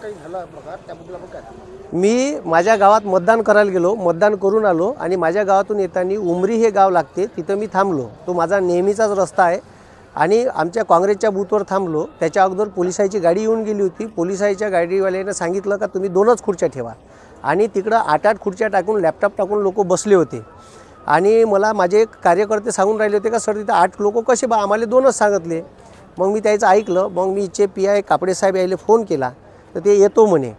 काही झाला प्रकार त्याबद्दल आपण काय? मी माझ्या गावात मतदान करायला गेलो, मतदान करून आलो आणि माझ्या गावातून येताना उमरी हे गाव लागते, तिथं मी थांबलो। तो माझा नेहमीचाच रस्ता आहे आणि आमच्या काँग्रेसच्या बूथवर थांबलो। त्याच्या अगोदर पोलिसांची गाडी येऊन गेली होती। पोलिसांच्या गाडीवाल्याने सांगितलं का तुम्ही 2च खुर्च्या ठेवा आणि तिकडं 8-8 खुर्च्या टाकून लॅपटॉप टाकून लोक बसले होते आणि मला माझे कार्यकर्ते सांगून राहिले होते का सर तिथं 8 लोक कसे बा, आम्हाला 2च सांगितले। मग मी त्याचं ऐकलं। मग मी इच्छे PI कापडे साहेब यायला फोन केला तर ते येतो म्हणे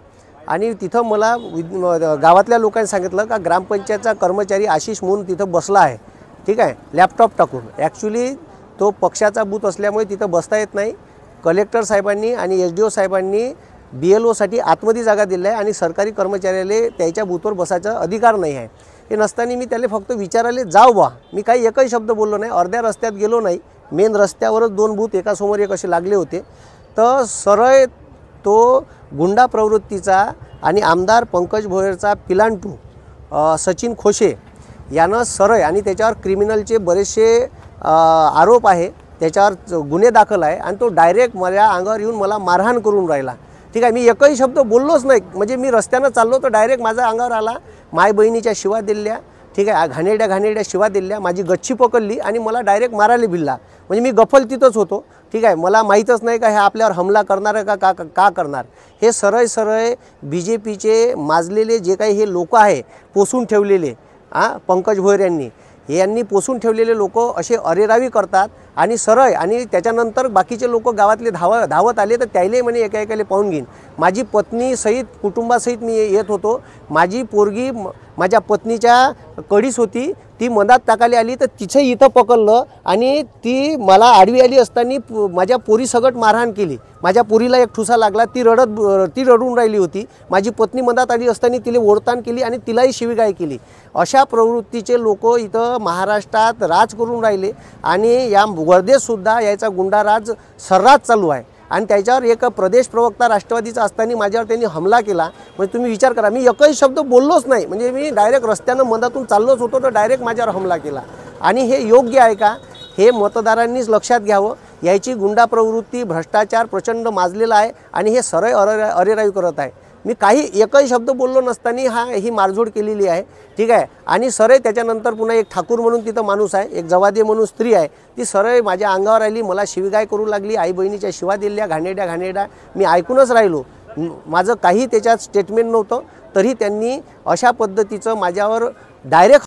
आणि तिथं मला गावातल्या लोकांनी सांगितलं का ग्रामपंचायतचा कर्मचारी आशिष म्हणून तिथं बसला आहे, ठीक आहे, लॅपटॉप टाकून। ॲक्च्युली तो पक्षाचा बूथ असल्यामुळे तिथं बसता येत नाही। कलेक्टर साहेबांनी आणि SDO साहेबांनी BLOसाठी आतमध्ये जागा दिली आहे आणि सरकारी कर्मचाऱ्याला त्याच्या बूथवर बसायचा अधिकार नाही आहे। हे नसताना मी त्याला फक्त विचारायला जाऊ बा, मी काही एकही शब्द बोललो नाही। अर्ध्या रस्त्यात गेलो नाही, मेन रस्त्यावरच 2 बूथ एकासमोर एक असे लागले होते। तर सरळ तो गुंडा प्रवृत्तीचा आणि आमदार पंकज भोयरचा पिलांटू सचिन खोशे यानं सरळ आणि त्याच्यावर क्रिमिनलचे बरेचसे आरोप आहे, त्याच्यावर गुन्हे दाखल आहे आणि तो डायरेक्ट माझ्या अंगावर येऊन मला मारहाण करून राहिला, ठीक आहे। मी एकही शब्द बोललोच नाही, म्हणजे मी रस्त्यानं चाललो तर डायरेक्ट माझ्या अंगावर आला, माय बहिणीच्या शिवा दिल्या, ठीक आहे, घाणेरड्या शिवा दिल्या, माझी गच्ची पकडली आणि मला डायरेक्ट मारायला भिडला। म्हणजे मी गफल तिथंच होतो, ठीक आहे। मला माहीतच नाही का हे आपल्यावर हमला करणार आहे का करणार। हे सरळ BJPचे माजलेले जे काही हे लोक आहे पोसून ठेवलेले, पंकज भोयर यांनी पोसून ठेवलेले लोक असे अरेरावी करतात आणि सरळ आणि त्याच्यानंतर बाकीचे लोक गावातले धावत आले तर त्याले म्हणे एकाएकाले पाहून घेईन। माझी पत्नी सहित कुटुंबासहित मी येत होतो। माझी पोरगी माझ्या पत्नीच्या कडीस होती, ती मधात टाकायला आली तर तिथे इथं पकडलं आणि ती मला आडवी आली असताना माझ्या पोरी सगट मारहाण केली। माझ्या पोरीला एक ठुसा लागला, ती रडून राहिली होती। माझी पत्नी मधात आली असताना तिला ओढताण केली आणि तिलाही शिवीगाळ केली। अशा प्रवृत्तीचे लोक इथं महाराष्ट्रात राज करून राहिले आणि या वर्धेतसुद्धा याचा गुंडाराज सर्रास चालू आहे आणि त्याच्यावर एक प्रदेश प्रवक्ता राष्ट्रवादीचा असताना माझ्यावर त्यांनी हमला केला। म्हणजे तुम्ही विचार करा, मी एकही शब्द बोललोच नाही, म्हणजे मी डायरेक्ट रस्त्यानं मधातून चाललोच होतो तर डायरेक्ट माझ्यावर हमला केला। आणि हे योग्य आहे का? हे मतदारांनीच लक्षात घ्यावं। याची गुंडा प्रवृत्ती भ्रष्टाचार प्रचंड माजलेला आहे आणि हे सरळ अरेरावी करत आहे। मी काही एकही शब्द बोललो नसताना ही मारझोड केलेली आहे, ठीक आहे। आणि सरळ त्याच्यानंतर पुन्हा एक ठाकूर म्हणून तिथं माणूस आहे, एक जवादे म्हणून स्त्री आहे, ती सरळ माझ्या अंगावर आली, मला शिवीगाळ करू लागली, आई बहिणीच्या शिवा दिल्या घाणेरड्या। मी ऐकूनच राहिलो, माझं काही त्याच्यात स्टेटमेंट नव्हतं, तरी त्यांनी अशा पद्धतीचं माझ्यावर डायरेक्ट